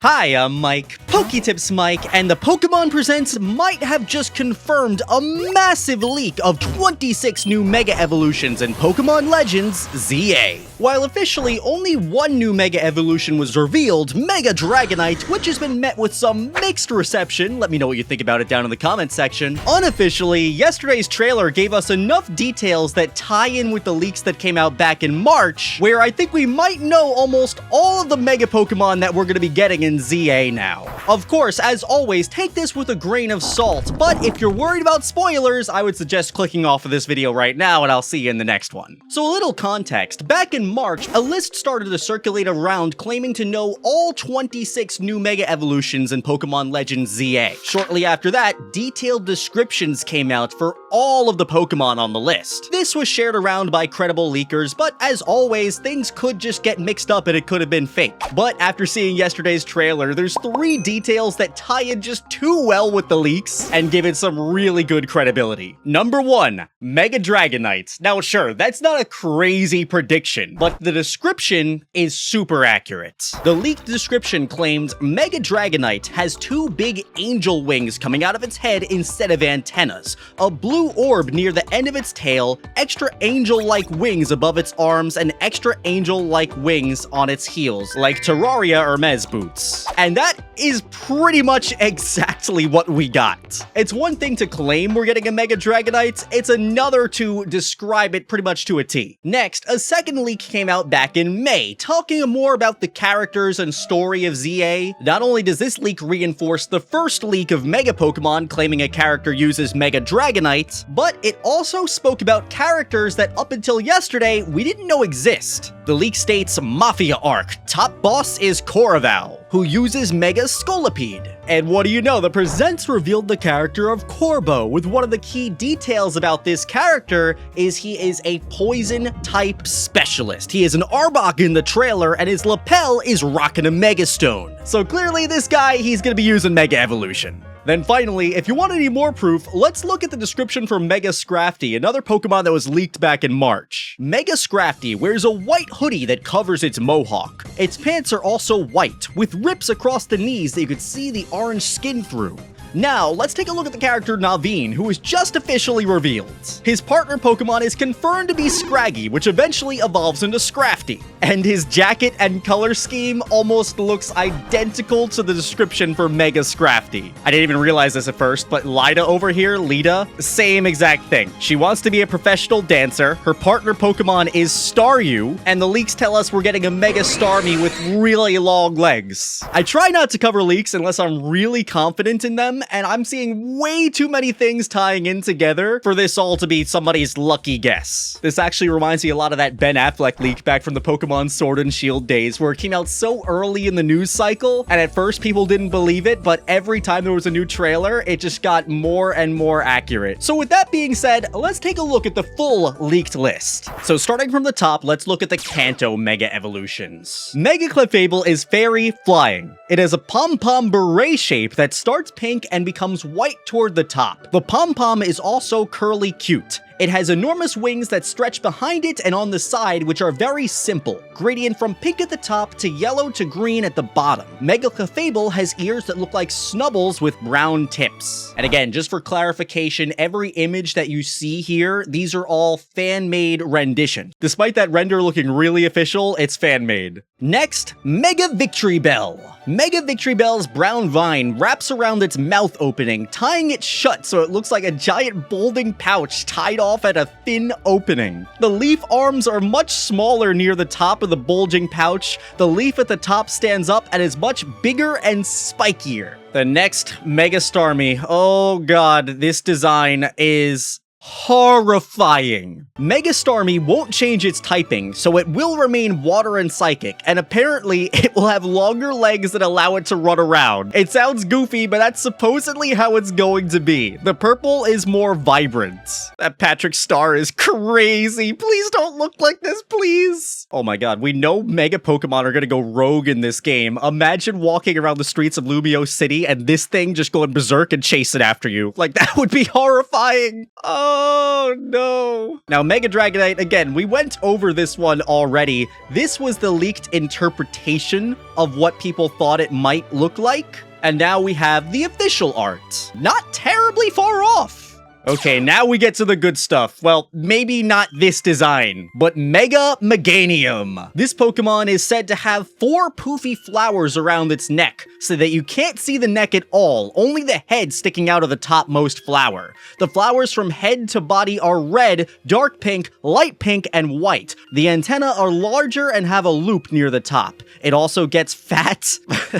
Hi, I'm Mike, PokeTips Mike, and the Pokemon Presents might have just confirmed a massive leak of 26 new Mega Evolutions in Pokemon Legends ZA. While officially only one new Mega Evolution was revealed, Mega Dragonite, which has been met with some mixed reception, let me know what you think about it down in the comments section. Unofficially, yesterday's trailer gave us enough details that tie in with the leaks that came out back in March, where I think we might know almost all of the Mega Pokemon that we're going to be getting in ZA now. Of course, as always, take this with a grain of salt, but if you're worried about spoilers, I would suggest clicking off of this video right now and I'll see you in the next one. So a little context, back in March, a list started to circulate around claiming to know all 26 new Mega Evolutions in Pokemon Legends ZA. Shortly after that, detailed descriptions came out for all of the Pokemon on the list. This was shared around by credible leakers, but as always, things could just get mixed up and it could have been fake. But after seeing yesterday's trailer, there's 3 details that tie in just too well with the leaks and give it some really good credibility. Number 1, Mega Dragonite. Now sure, that's not a crazy prediction, but the description is super accurate. The leaked description claims Mega Dragonite has 2 big angel wings coming out of its head instead of antennas, a blue orb near the end of its tail, extra angel-like wings above its arms, and extra angel-like wings on its heels, like Terraria or Mez boots. And that is pretty much exactly what we got. It's one thing to claim we're getting a Mega Dragonite, it's another to describe it pretty much to a T. Next, a second leak came out back in May, talking more about the characters and story of ZA. Not only does this leak reinforce the first leak of Mega Pokemon claiming a character uses Mega Dragonite, but it also spoke about characters that up until yesterday we didn't know exist. The leak states Mafia Arc, top boss is Corval, who uses Mega Scolipede. And what do you know, the presents revealed the character of Corbo, with one of the key details about this character is he is a poison-type specialist. He is an Arbok in the trailer, and his lapel is rocking a Mega Stone. So clearly this guy, he's gonna be using Mega Evolution. Then finally, if you want any more proof, let's look at the description for Mega Scrafty, another Pokemon that was leaked back in March. Mega Scrafty wears a white hoodie that covers its mohawk. Its pants are also white, with rips across the knees that you could see the orange skin through. Now, let's take a look at the character Naveen, who was just officially revealed. His partner Pokemon is confirmed to be Scraggy, which eventually evolves into Scrafty. And his jacket and color scheme almost looks identical to the description for Mega Scrafty. I didn't even realize this at first, but Lida over here, Lida, same exact thing. She wants to be a professional dancer, her partner Pokemon is Staryu, and the leaks tell us we're getting a Mega Starmie with really long legs. I try not to cover leaks unless I'm really confident in them, and I'm seeing way too many things tying in together for this all to be somebody's lucky guess. This actually reminds me a lot of that Ben Affleck leak back from the Pokemon Sword and Shield days, where it came out so early in the news cycle, and at first people didn't believe it, but every time there was a new trailer, it just got more and more accurate. So with that being said, let's take a look at the full leaked list. So starting from the top, let's look at the Kanto Mega Evolutions. Mega Clefable is Fairy Flying. It has a pom-pom beret shape that starts pink and becomes white toward the top. The pom-pom is also curly cute. It has enormous wings that stretch behind it and on the side, which are very simple, gradient from pink at the top to yellow to green at the bottom. Mega Clefable has ears that look like snubbles with brown tips. And again, just for clarification, every image that you see here, these are all fan-made renditions. Despite that render looking really official, it's fan-made. Next, Mega Victreebel. Mega Victreebel's brown vine wraps around its mouth opening, tying it shut so it looks like a giant bulging pouch tied off at a thin opening. The leaf arms are much smaller near the top of the bulging pouch. The leaf at the top stands up and is much bigger and spikier. The next Mega Starmie, oh god, this design is horrifying. Mega Starmie won't change its typing, so it will remain water and psychic, and apparently it will have longer legs that allow it to run around. It sounds goofy, but that's supposedly how it's going to be. The purple is more vibrant. That Patrick Star is crazy. Please don't look like this, please. Oh my god, we know Mega Pokemon are gonna go rogue in this game. Imagine walking around the streets of Lumio City and this thing just going berserk and chasing after you. Like, that would be horrifying. Oh Oh, no. Now, Mega Dragonite, again, we went over this one already. This was the leaked interpretation of what people thought it might look like. And now we have the official art. Not terribly far off. Okay, now we get to the good stuff. Well, maybe not this design, but Mega Meganium. This Pokemon is said to have 4 poofy flowers around its neck, so that you can't see the neck at all, only the head sticking out of the topmost flower. The flowers from head to body are red, dark pink, light pink, and white. The antennae are larger and have a loop near the top. It also gets fat.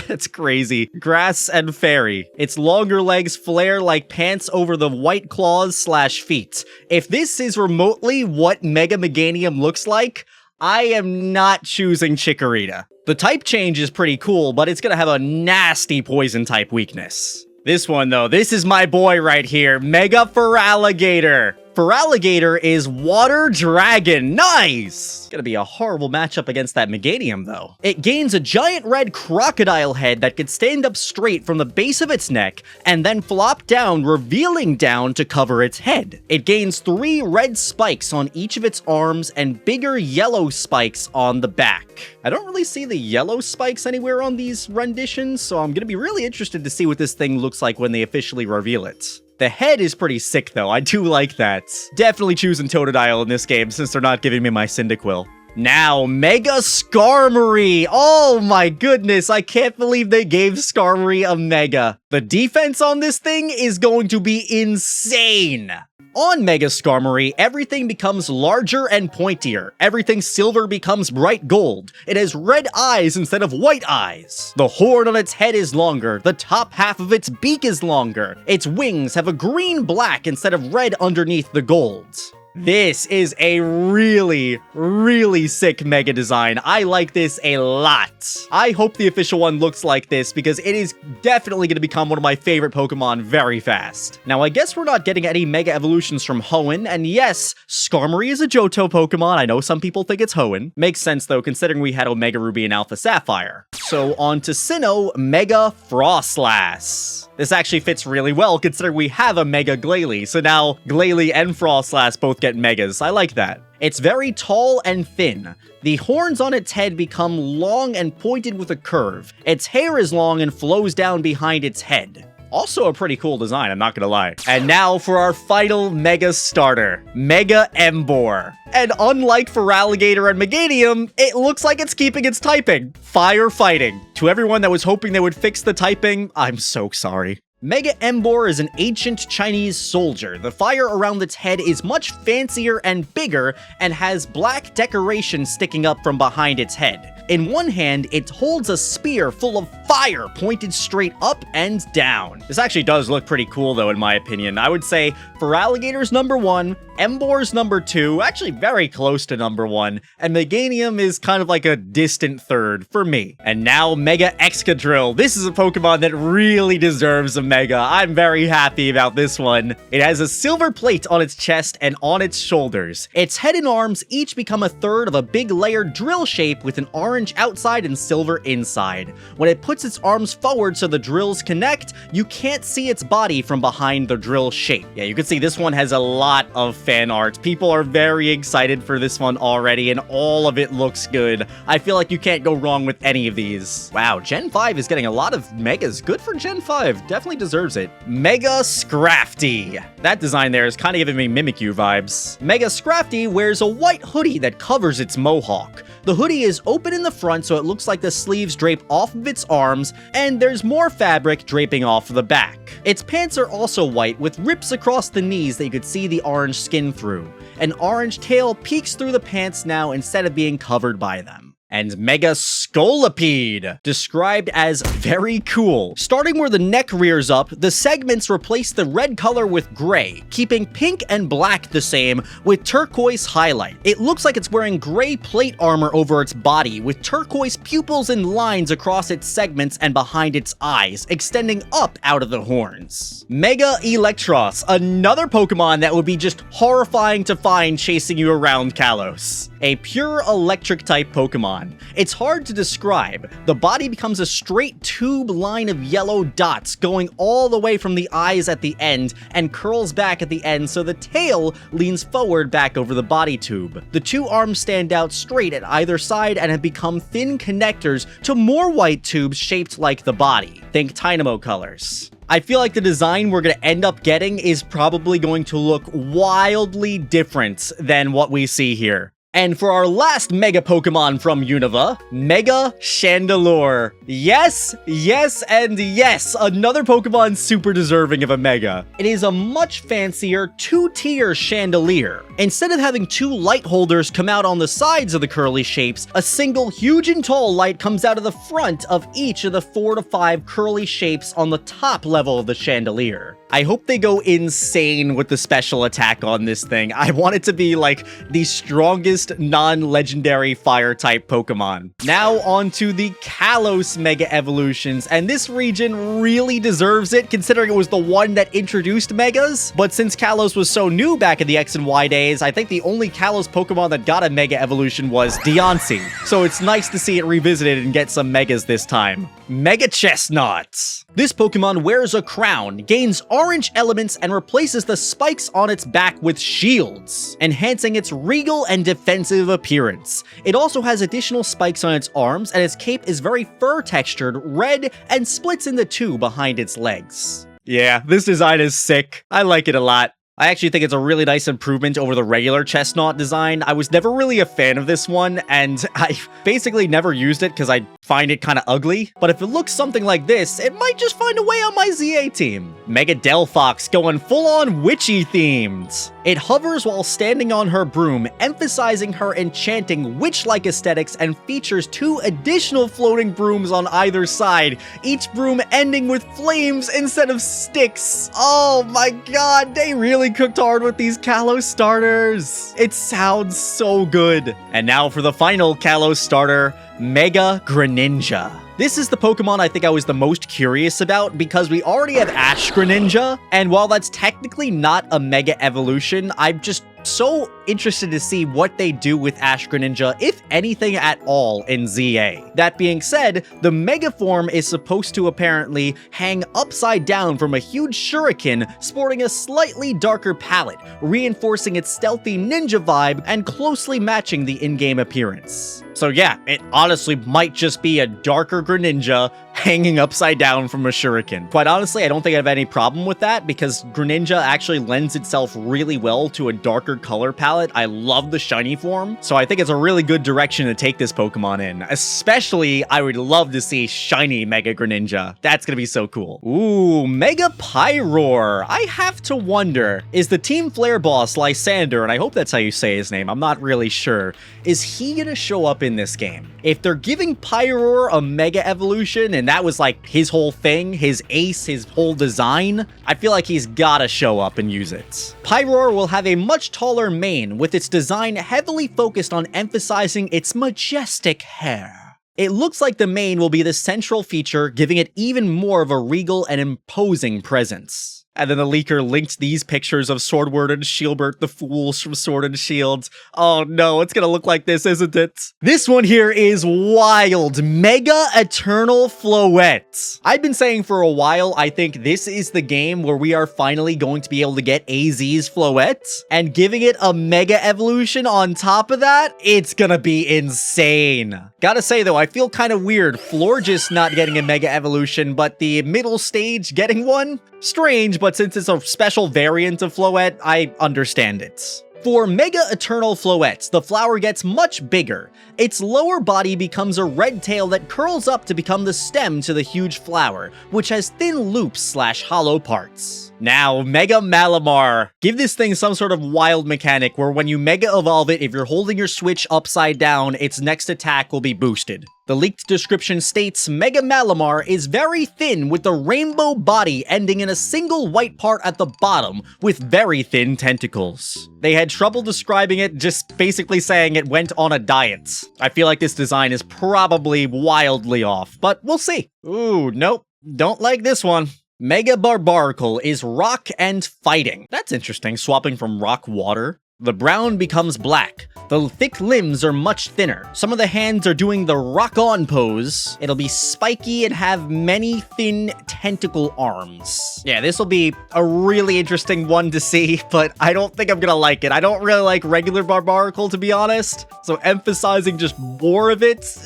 That's crazy. Grass and fairy. Its longer legs flare like pants over the white claws/feet. If this is remotely what Mega Meganium looks like, I am not choosing Chikorita. The type change is pretty cool, but it's gonna have a nasty poison type weakness. This one though, this is my boy right here, Mega Feraligatr. Feraligatr is Water Dragon. Nice! Gonna be a horrible matchup against that Meganium, though. It gains a giant red crocodile head that could stand up straight from the base of its neck and then flop down, revealing down to cover its head. It gains 3 red spikes on each of its arms and bigger yellow spikes on the back. I don't really see the yellow spikes anywhere on these renditions, so I'm gonna be really interested to see what this thing looks like when they officially reveal it. The head is pretty sick, though. I do like that. Definitely choosing Totodile in this game, since they're not giving me my Cyndaquil. Now, Mega Skarmory! Oh my goodness, I can't believe they gave Skarmory a Mega. The defense on this thing is going to be insane! On Mega Skarmory, everything becomes larger and pointier. Everything silver becomes bright gold. It has red eyes instead of white eyes. The horn on its head is longer. The top half of its beak is longer. Its wings have a green-black instead of red underneath the gold. This is a really, really sick Mega design. I like this a lot. I hope the official one looks like this because it is definitely going to become one of my favorite Pokemon very fast. Now, I guess we're not getting any Mega evolutions from Hoenn, and yes, Skarmory is a Johto Pokemon. I know some people think it's Hoenn. Makes sense though, considering we had Omega Ruby and Alpha Sapphire. So on to Sinnoh, Mega Frostlass. This actually fits really well considering we have a Mega Glalie, so now Glalie and Frostlass both get Megas. I like that. It's very tall and thin. The horns on its head become long and pointed with a curve. Its hair is long and flows down behind its head. Also a pretty cool design, I'm not gonna lie. And now for our final Mega starter, Mega Emboar. And unlike Feraligatr and Meganium, it looks like it's keeping its typing. Fire fighting. To everyone that was hoping they would fix the typing, I'm so sorry. Mega Emboar is an ancient Chinese soldier. The fire around its head is much fancier and bigger and has black decoration sticking up from behind its head. In one hand, it holds a spear full of fire pointed straight up and down. This actually does look pretty cool though, in my opinion. I would say Feraligatr's number 1, Emboar's number 2, actually very close to number 1, and Meganium is kind of like a distant third for me. And now Mega Excadrill. This is a Pokemon that really deserves a Mega. I'm very happy about this one. It has a silver plate on its chest and on its shoulders. Its head and arms each become a third of a big layered drill shape with an orange outside and silver inside. When it puts its arms forward so the drills connect, you can't see its body from behind the drill shape. Yeah, you can see this one has a lot of fan art. People are very excited for this one already, and all of it looks good. I feel like you can't go wrong with any of these. Wow, Gen 5 is getting a lot of Megas. Good for Gen 5. Definitely deserves it. Mega Scrafty. That design there is kind of giving me Mimikyu vibes. Mega Scrafty wears a white hoodie that covers its mohawk. The hoodie is open in the front so it looks like the sleeves drape off of its arms, and there's more fabric draping off the back. Its pants are also white with rips across the knees that you could see the orange skin through. An orange tail peeks through the pants now instead of being covered by them. And Mega Scolipede, described as very cool. Starting where the neck rears up, the segments replace the red color with gray, keeping pink and black the same with turquoise highlight. It looks like it's wearing gray plate armor over its body, with turquoise pupils and lines across its segments and behind its eyes, extending up out of the horns. Mega Eelektross, another Pokemon that would be just horrifying to find chasing you around Kalos. A pure electric type Pokemon. Pokemon. It's hard to describe. The body becomes a straight tube line of yellow dots going all the way from the eyes at the end and curls back at the end so the tail leans forward back over the body tube. The two arms stand out straight at either side and have become thin connectors to more white tubes shaped like the body. Think Dynamo colors. I feel like the design we're going to end up getting is probably going to look wildly different than what we see here. And for our last Mega Pokemon from Unova, Mega Chandelure. Yes, yes, and yes, another Pokemon super deserving of a Mega. It is a much fancier two-tier chandelier. Instead of having two light holders come out on the sides of the curly shapes, a single huge and tall light comes out of the front of each of the 4 to 5 curly shapes on the top level of the chandelier. I hope they go insane with the special attack on this thing. I want it to be like the strongest non-legendary fire-type Pokemon. Now on to the Kalos Mega Evolutions, and this region really deserves it considering it was the one that introduced Megas. But since Kalos was so new back in the X and Y days, I think the only Kalos Pokemon that got a Mega Evolution was Deontay. So it's nice to see it revisited and get some Megas this time. Mega Chestnut. This Pokemon wears a crown, gains orange elements, and replaces the spikes on its back with shields, enhancing its regal and defensive appearance. It also has additional spikes on its arms, and its cape is very fur-textured, red, and splits into two behind its legs. Yeah, this design is sick. I like it a lot. I actually think it's a really nice improvement over the regular Chestnut design. I was never really a fan of this one, and I basically never used it because I find it kind of ugly. But if it looks something like this, it might just find a way on my ZA team. Mega Delphox going full-on witchy themed. It hovers while standing on her broom, emphasizing her enchanting witch-like aesthetics, and features 2 additional floating brooms on either side, each broom ending with flames instead of sticks. Oh my god, they really cooked hard with these Kalos starters. It sounds so good. And now for the final Kalos starter, Mega Greninja. This is the Pokemon I think I was the most curious about because we already have Ash Greninja, and while that's technically not a Mega Evolution, I'm just so interested to see what they do with Ash Greninja, if anything at all, in ZA. That being said, the Mega form is supposed to apparently hang upside down from a huge shuriken, sporting a slightly darker palette, reinforcing its stealthy ninja vibe and closely matching the in-game appearance. So yeah, it honestly might just be a darker Greninja hanging upside down from a shuriken. Quite honestly, I don't think I have any problem with that because Greninja actually lends itself really well to a darker color palette. I love the shiny form, so I think it's a really good direction to take this Pokemon in. Especially, I would love to see shiny Mega Greninja. That's gonna be so cool. Ooh, Mega Pyroar. I have to wonder, is the Team Flare boss Lysander, and I hope that's how you say his name, I'm not really sure, is he gonna show up in this game? If they're giving Pyroar a Mega Evolution, and that was like his whole thing, his ace, his whole design, I feel like he's gotta show up and use it. Pyroar will have a much taller mane, with its design heavily focused on emphasizing its majestic hair. It looks like the mane will be the central feature, giving it even more of a regal and imposing presence. And then the leaker linked these pictures of Swordward and Shieldbert, the fools from Sword and Shield. Oh no, it's gonna look like this, isn't it? This one here is wild. Mega Eternal Floette. I've been saying for a while, I think this is the game where we are finally going to be able to get AZ's Floette, and giving it a Mega Evolution on top of that, it's gonna be insane. Gotta say though, I feel kind of weird. Florges not getting a Mega Evolution, but the middle stage getting one? Strange, but since it's a special variant of Floette, I understand it. For Mega Eternal Floette, the flower gets much bigger. Its lower body becomes a red tail that curls up to become the stem to the huge flower, which has thin loops / hollow parts. Now, Mega Malamar. Give this thing some sort of wild mechanic where when you Mega Evolve it, if you're holding your Switch upside down, its next attack will be boosted. The leaked description states, Mega Malamar is very thin with the rainbow body ending in a single white part at the bottom with very thin tentacles. They had trouble describing it, just basically saying it went on a diet. I feel like this design is probably wildly off, but we'll see. Ooh, nope, don't like this one. Mega Barbaracle is rock and fighting. That's interesting, swapping from rock water. The brown becomes black. The thick limbs are much thinner. Some of the hands are doing the rock-on pose. It'll be spiky and have many thin tentacle arms. Yeah, this will be a really interesting one to see, but I don't think I'm gonna like it. I don't really like regular Barbaracle, to be honest, so emphasizing just more of it,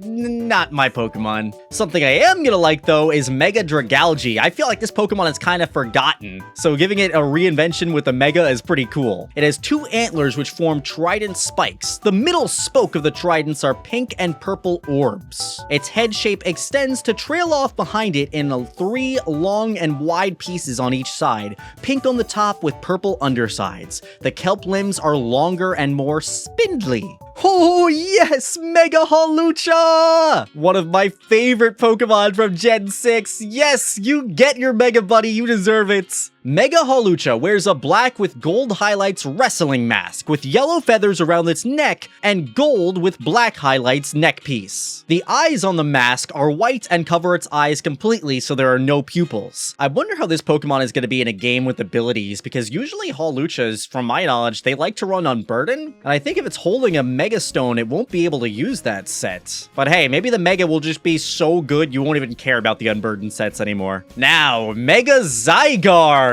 not my Pokemon. Something I am gonna like, though, is Mega Dragalge. I feel like this Pokemon is kind of forgotten, so giving it a reinvention with a Mega is pretty cool. It has 2 antlers which form trident spikes. The middle spoke of the tridents are pink and purple orbs. Its head shape extends to trail off behind it in 3 long and wide pieces on each side, pink on the top with purple undersides. The kelp limbs are longer and more spindly. Oh yes, Mega Hawlucha! One of my favorite Pokemon from Gen 6. Yes, you get your Mega Buddy, you deserve it. Mega Hawlucha wears a black with gold highlights wrestling mask with yellow feathers around its neck and gold with black highlights neck piece. The eyes on the mask are white and cover its eyes completely, so there are no pupils. I wonder how this Pokemon is going to be in a game with abilities, because usually Hawluchas, from my knowledge, they like to run Unburden, and I think if it's holding a Mega Stone, it won't be able to use that set. But hey, maybe the Mega will just be so good you won't even care about the Unburden sets anymore. Now, Mega Zygarde!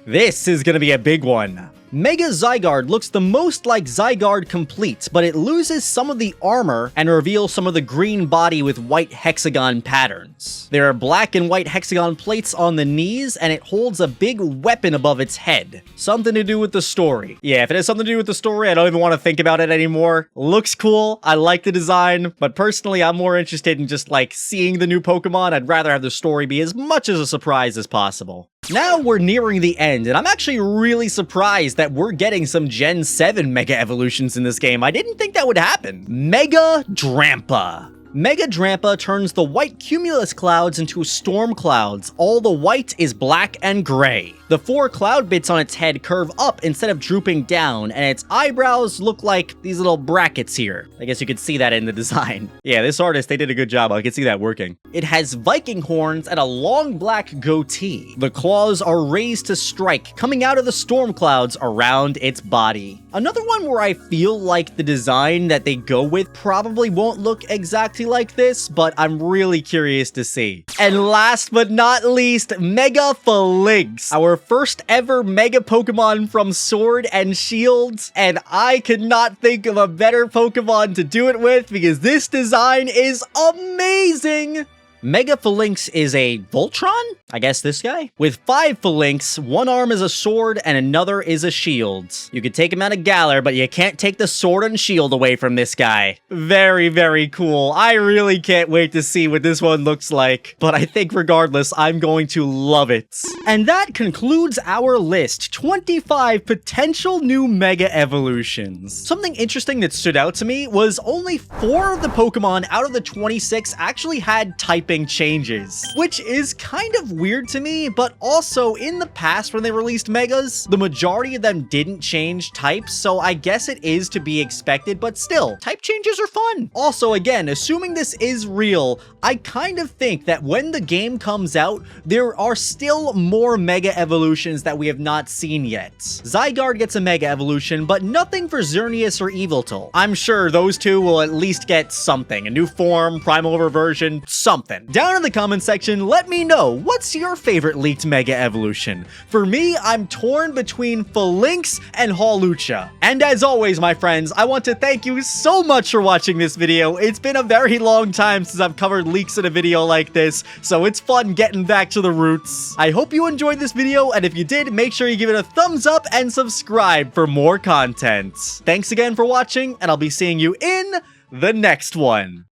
This is gonna be a big one. Mega Zygarde looks the most like Zygarde Complete, but it loses some of the armor and reveals some of the green body with white hexagon patterns. There are black and white hexagon plates on the knees, and it holds a big weapon above its head. Something to do with the story. Yeah, if it has something to do with the story, I don't even want to think about it anymore. Looks cool, I like the design, but personally, I'm more interested in just, like, seeing the new Pokemon. I'd rather have the story be as much as a surprise as possible. Now we're nearing the end, and I'm actually really surprised that we're getting some Gen 7 Mega Evolutions in this game. I didn't think that would happen. Mega Drampa. Mega Drampa turns the white cumulus clouds into storm clouds. All the white is black and gray. The 4 cloud bits on its head curve up instead of drooping down, and its eyebrows look like these little brackets here. I guess you could see that in the design. Yeah, this artist, they did a good job. I can see that working. It has Viking horns and a long black goatee. The claws are raised to strike, coming out of the storm clouds around its body. Another one where I feel like the design that they go with probably won't look exactly like this, but I'm really curious to see. And last but not least, Mega Falinks, our first ever Mega Pokemon from Sword and Shield, and I could not think of a better Pokemon to do it with because this design is amazing! Mega Falinks is a Voltron? I guess this guy? With 5 Falinks, one arm is a sword and another is a shield. You could take him out of Galar, but you can't take the sword and shield away from this guy. Very, very cool. I really can't wait to see what this one looks like. But I think regardless, I'm going to love it. And that concludes our list. 25 potential new Mega Evolutions. Something interesting that stood out to me was only 4 of the Pokemon out of the 26 actually had typing changes, which is kind of weird to me, but also in the past when they released Megas, the majority of them didn't change types, so I guess it is to be expected, but still, type changes are fun. Also, again, assuming this is real, I kind of think that when the game comes out, there are still more Mega Evolutions that we have not seen yet. Zygarde gets a Mega Evolution, but nothing for Xerneas or Yveltal. I'm sure those two will at least get something, a new form, primal reversion, something. Down in the comment section, let me know, what's your favorite leaked Mega Evolution? For me, I'm torn between Falinks and Hawlucha. And as always, my friends, I want to thank you so much for watching this video. It's been a very long time since I've covered leaks in a video like this, so it's fun getting back to the roots. I hope you enjoyed this video, and if you did, make sure you give it a thumbs up and subscribe for more content. Thanks again for watching, and I'll be seeing you in the next one.